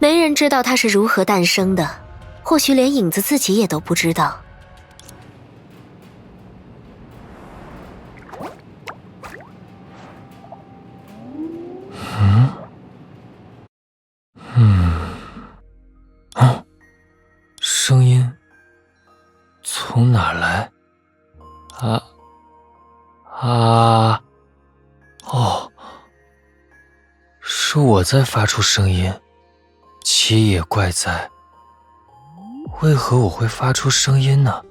没人知道它是如何诞生的，或许连影子自己也都不知道。声音从哪儿来？哦，是我在发出声音，奇也怪哉，为何我会发出声音呢？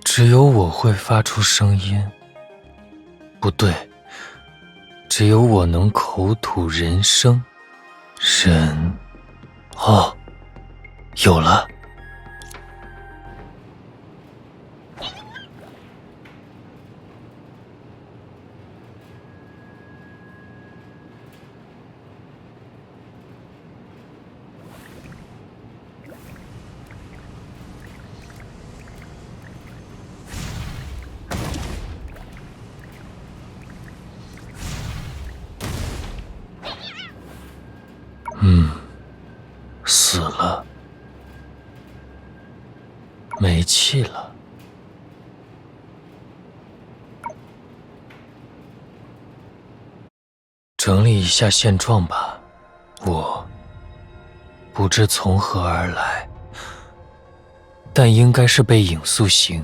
只有我会发出声音，不对，只有我能口吐人声。人，哦，有了。死了，没气了。整理一下现状吧，我不知从何而来，但应该是被影塑形，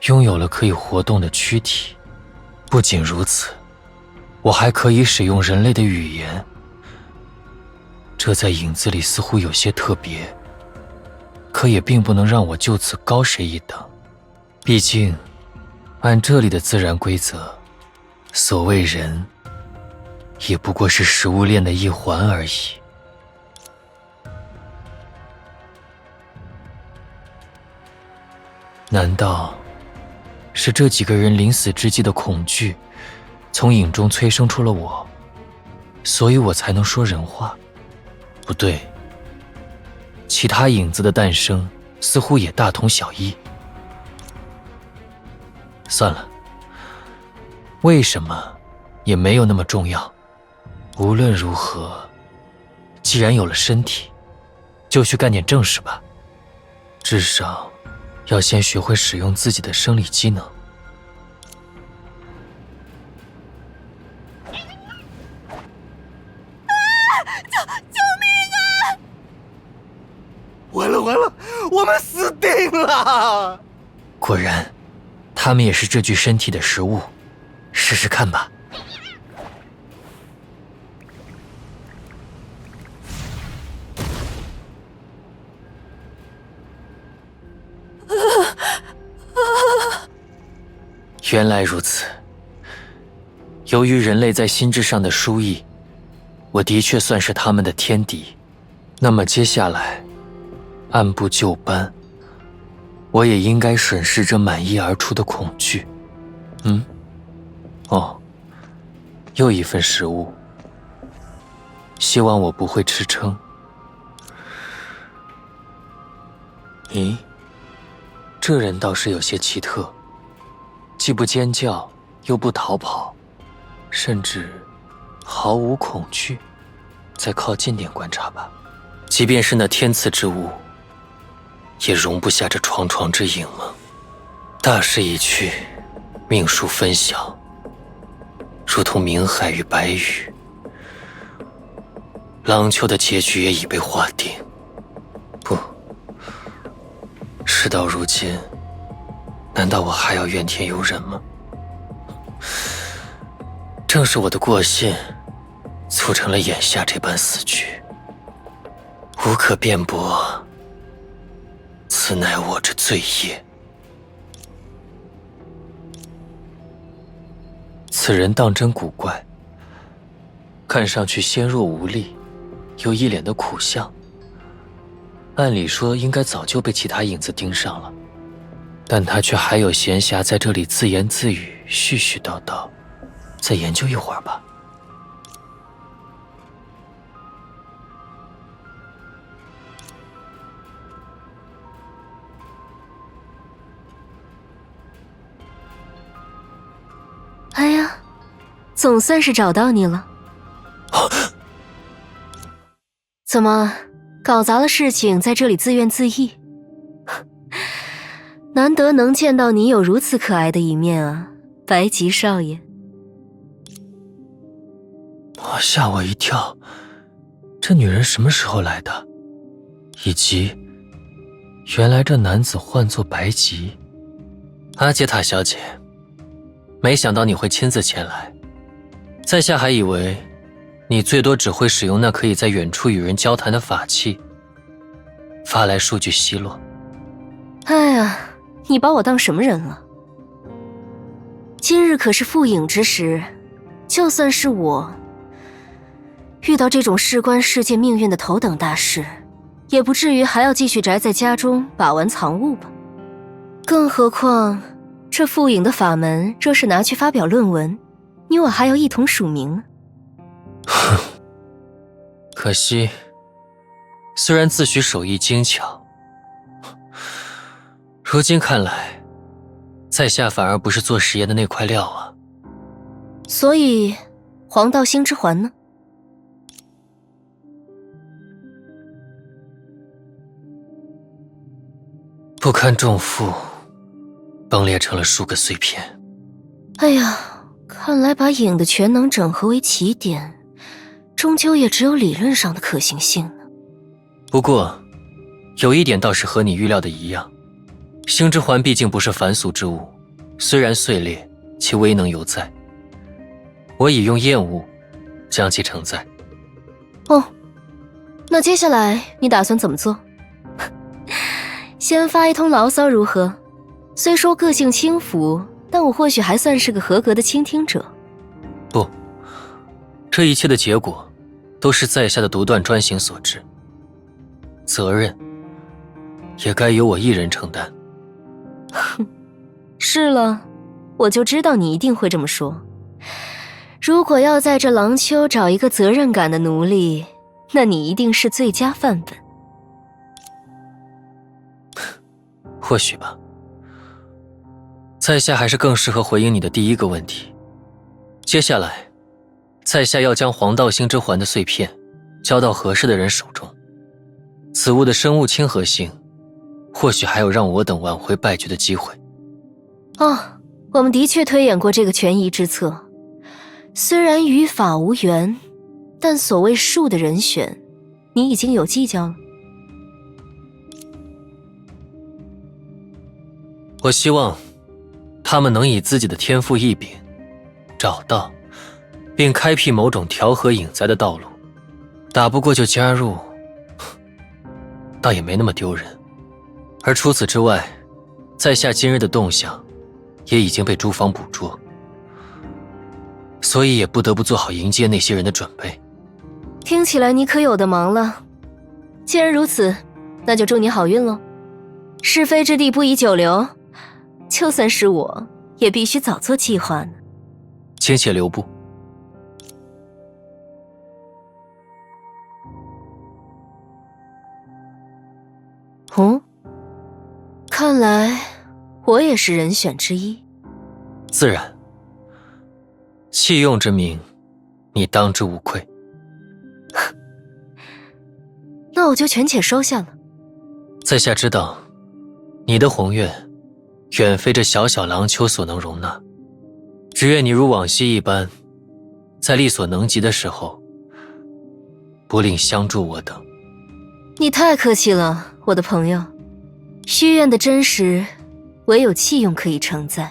拥有了可以活动的躯体。不仅如此，我还可以使用人类的语言，这在影子里似乎有些特别，可也并不能让我就此高谁一等。毕竟按这里的自然规则，所谓人也不过是食物链的一环而已。难道是这几个人临死之际的恐惧从影中催生出了我，所以我才能说人话？不对，其他影子的诞生似乎也大同小异。算了，为什么也没有那么重要。无论如何，既然有了身体，就去干点正事吧。至少要先学会使用自己的生理机能。完了完了，我们死定了！果然，他们也是这具身体的食物，试试看吧。原来如此，由于人类在心智上的殊异，我的确算是他们的天敌。那么接下来，按部就班，我也应该审视这满溢而出的恐惧。哦，又一份食物，希望我不会吃撑。咦，这人倒是有些奇特，既不尖叫，又不逃跑，甚至毫无恐惧。再靠近点观察吧，即便是那天赐之物，也容不下这床床之影了。大势已去，命数分晓，如同冥海与白羽，郎秋的结局也已被划定。不，事到如今，难道我还要怨天尤人吗？正是我的过信，促成了眼下这般死局，无可辩驳，此乃我之罪业。此人当真古怪，看上去纤弱无力，又一脸的苦相。按理说应该早就被其他影子盯上了，但他却还有闲暇在这里自言自语，絮絮叨叨。再研究一会儿吧。哎呀，总算是找到你了。怎么，搞砸了事情，在这里自怨自艾？难得能见到你有如此可爱的一面啊，白吉少爷。吓我一跳，这女人什么时候来的？以及，原来这男子唤作白吉。阿杰塔小姐，没想到你会亲自前来，在下还以为你最多只会使用那可以在远处与人交谈的法器，发来数据奚落。哎呀，你把我当什么人了？今日可是复影之时，就算是我遇到这种事关世界命运的头等大事，也不至于还要继续宅在家中把玩藏物吧。更何况这复影的法门若是拿去发表论文，你我还要一同署名呢。哼，可惜虽然自诩手艺精巧，如今看来在下反而不是做实验的那块料啊。所以黄道星之环呢？不堪重负，崩裂成了数个碎片。哎呀，看来把影的全能整合为起点，终究也只有理论上的可行性呢。不过有一点倒是和你预料的一样，星之环毕竟不是凡俗之物，虽然碎裂，其威能犹在。我已用厌恶将其承载。哦，那接下来你打算怎么做？先发一通牢骚如何？虽说个性轻浮，但我或许还算是个合格的倾听者。不，这一切的结果都是在下的独断专行所致，责任也该由我一人承担。哼，是了，我就知道你一定会这么说。如果要在这廊丘找一个责任感的奴隶，那你一定是最佳范本。或许吧。在下还是更适合回应你的第一个问题。接下来，在下要将黄道星之环的碎片交到合适的人手中。此物的生物亲和性，或许还有让我等挽回败局的机会。哦，我们的确推演过这个权宜之策。虽然与法无缘，但所谓术的人选，你已经有计较了。我希望他们能以自己的天赋异禀，找到并开辟某种调和影灾的道路。打不过就加入，倒也没那么丢人。而除此之外，在下今日的动向也已经被诸方捕捉，所以也不得不做好迎接那些人的准备。听起来你可有的忙了。既然如此，那就祝你好运喽。是非之地不宜久留，就算是我，也必须早做计划呢。请且留步。哦，看来我也是人选之一。自然，弃用之名，你当之无愧。那我就权且收下了。在下知道，你的宏愿远非这小小廊丘所能容纳，只愿你如往昔一般，在力所能及的时候，不吝相助我等。你太客气了，我的朋友。虚愿的真实，唯有器用可以承载。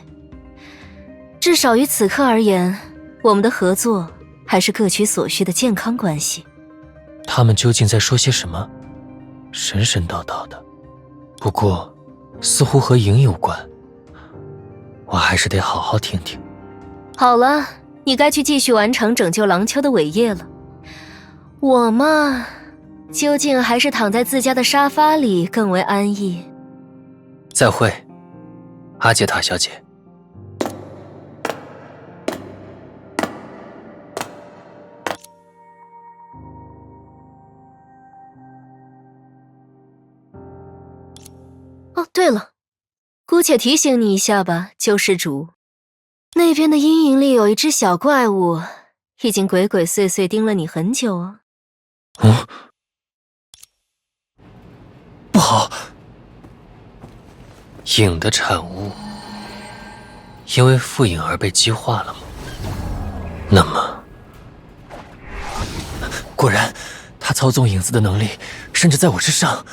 至少于此刻而言，我们的合作还是各取所需的健康关系。他们究竟在说些什么？神神叨叨的，不过似乎和影有关，我还是得好好听听。好了，你该去继续完成拯救廊丘的伟业了。我嘛，究竟还是躺在自家的沙发里更为安逸。再会，阿杰塔小姐。哦，对了，姑且提醒你一下吧，救世主。那边的阴影里有一只小怪物，已经鬼鬼祟祟盯了你很久哦。不好！影的产物，因为附影而被激化了吗？那么，果然，他操纵影子的能力，甚至在我之上。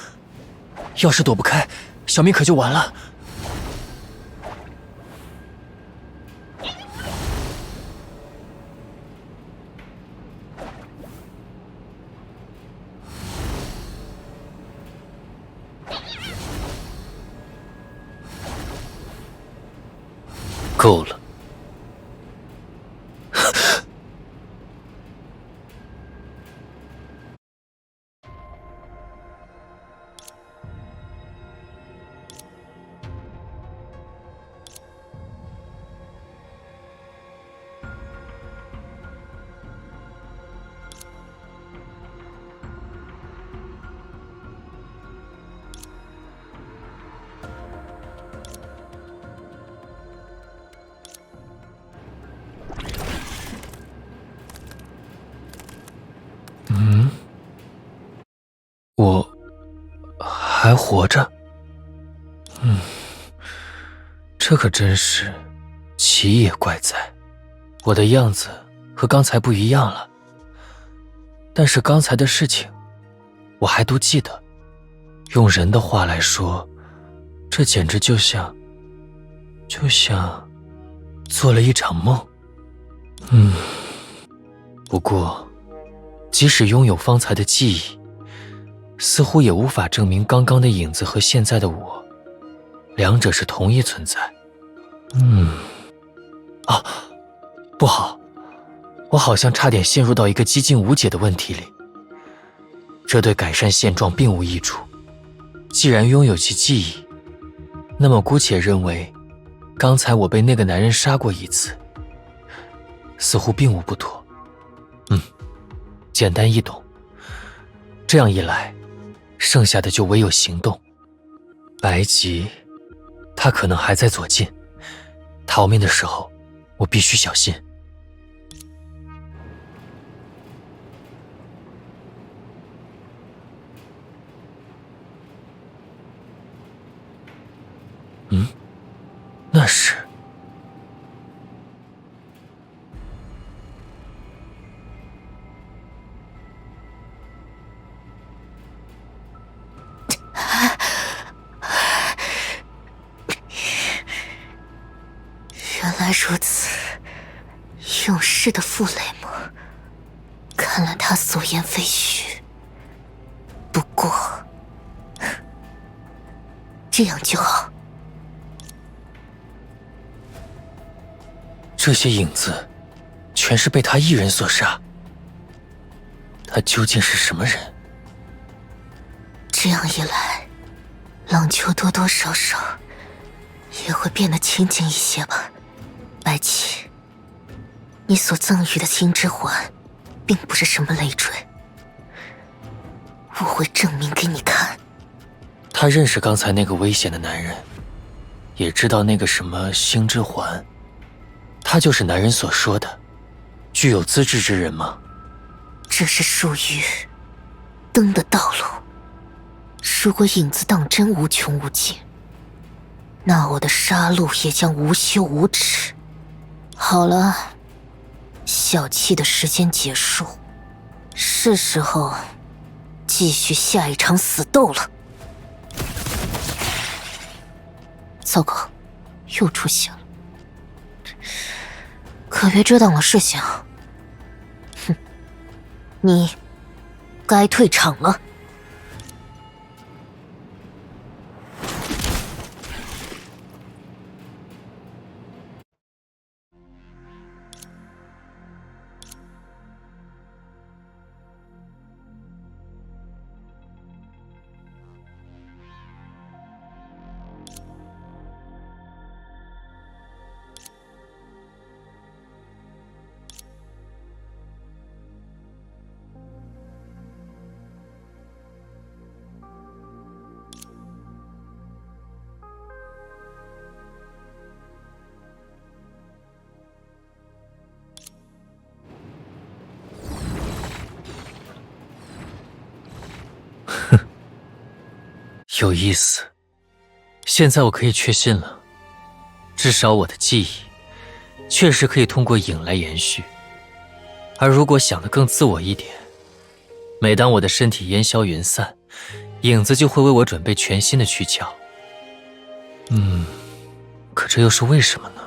要是躲不开，小命可就完了。够了。我还活着。这可真是奇也怪在，我的样子和刚才不一样了。但是刚才的事情，我还都记得。用人的话来说，这简直就像做了一场梦。不过，即使拥有方才的记忆，似乎也无法证明刚刚的影子和现在的我，两者是同一存在。不好，我好像差点陷入到一个几近无解的问题里。这对改善现状并无益处。既然拥有其记忆，那么姑且认为，刚才我被那个男人杀过一次，似乎并无不妥。简单易懂。这样一来，剩下的就唯有行动。白吉，他可能还在左近，逃命的时候，我必须小心。那是……原来如此，勇士的傅雷吗？看来他所言非虚。不过，这样就好。这些影子，全是被他一人所杀。他究竟是什么人？这样一来，浪秋多多少少也会变得清静一些吧。白起，你所赠予的星之环，并不是什么累赘，我会证明给你看。他认识刚才那个危险的男人，也知道那个什么星之环。他就是男人所说的具有资质之人吗？这是属于灯的道路。如果影子当真无穷无尽，那我的杀戮也将无休无止。好了，小憩的时间结束，是时候继续下一场死斗了。糟糕，又出血了，可别遮挡了视线啊！哼，你该退场了。有意思。现在我可以确信了，至少我的记忆确实可以通过影来延续。而如果想得更自我一点，每当我的身体烟消云散，影子就会为我准备全新的躯壳。可这又是为什么呢？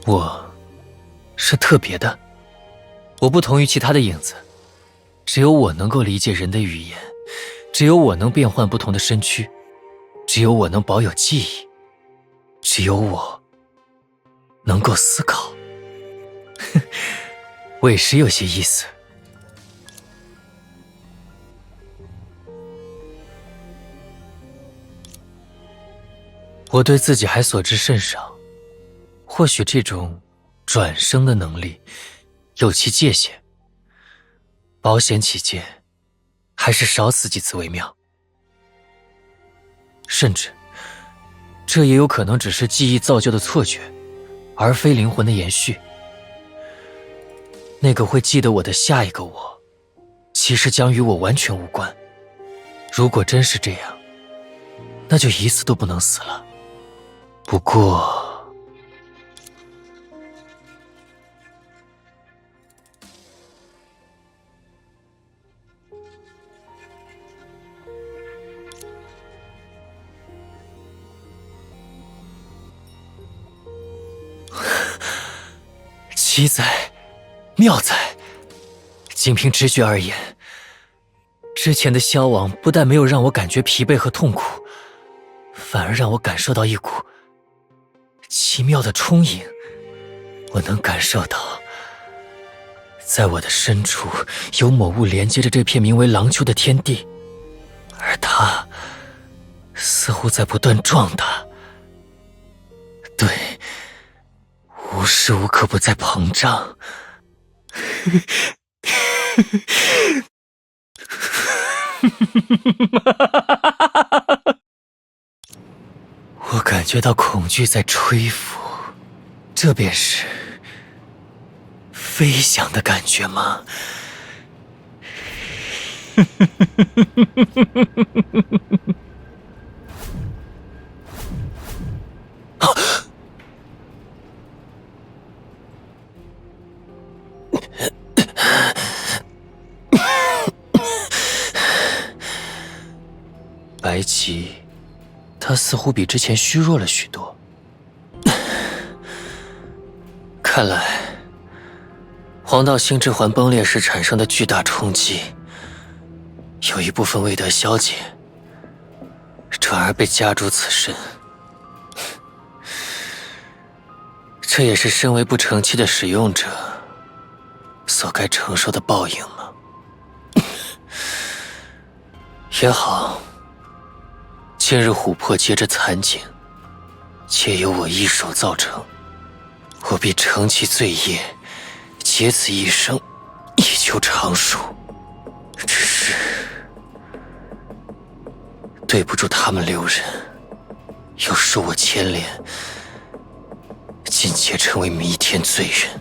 我是特别的，我不同于其他的影子，只有我能够理解人的语言，只有我能变换不同的身躯，只有我能保有记忆，只有我能够思考。委实有些意思。我对自己还所知甚少，或许这种转生的能力有其界限，保险起见，还是少死几次为妙。甚至这也有可能只是记忆造就的错觉，而非灵魂的延续。那个会记得我的下一个我，其实将与我完全无关。如果真是这样，那就一次都不能死了。不过奇哉，妙哉！仅凭直觉而言，之前的消亡不但没有让我感觉疲惫和痛苦，反而让我感受到一股奇妙的充盈。我能感受到，在我的深处有某物连接着这片名为狼丘的天地，而它似乎在不断壮大。对，无时无刻不在膨胀。我感觉到恐惧在吹拂，这便是飞翔的感觉吗？白起，他似乎比之前虚弱了许多。看来，黄道星之环崩裂时产生的巨大冲击，有一部分未得消解，转而被加诸此身。这也是身为不成器的使用者所该承受的报应吗？也好，今日琥珀结着残景，皆由我一手造成，我必承其罪业，竭此一生，以求长寿。只是对不住他们6人，又受我牵连，今且成为弥天罪人。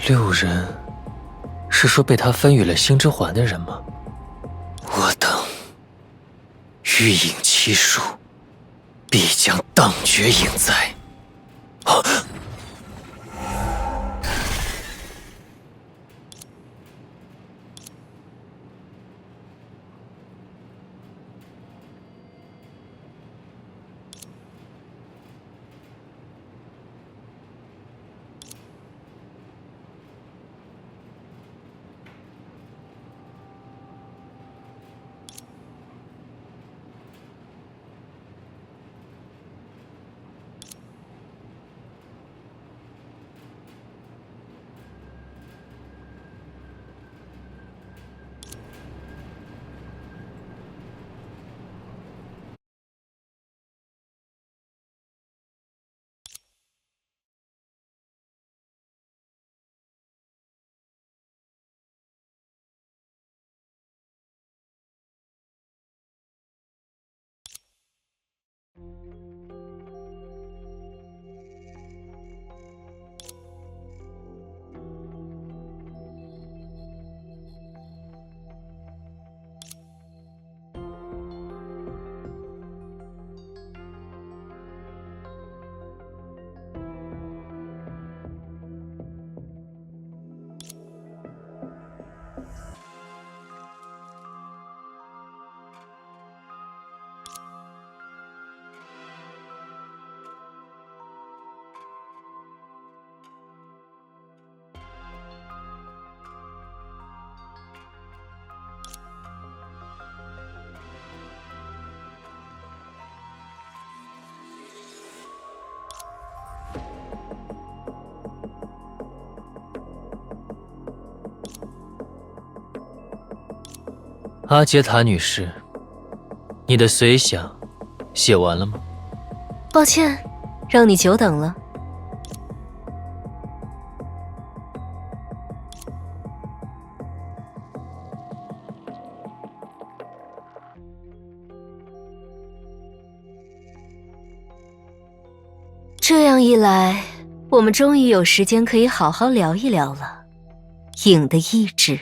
6人，是说被他分予了星之环的人吗？我等欲饮其数，必将荡绝影哉！阿杰塔女士，你的随想写完了吗？抱歉，让你久等了。这样一来，我们终于有时间可以好好聊一聊了。影的意志。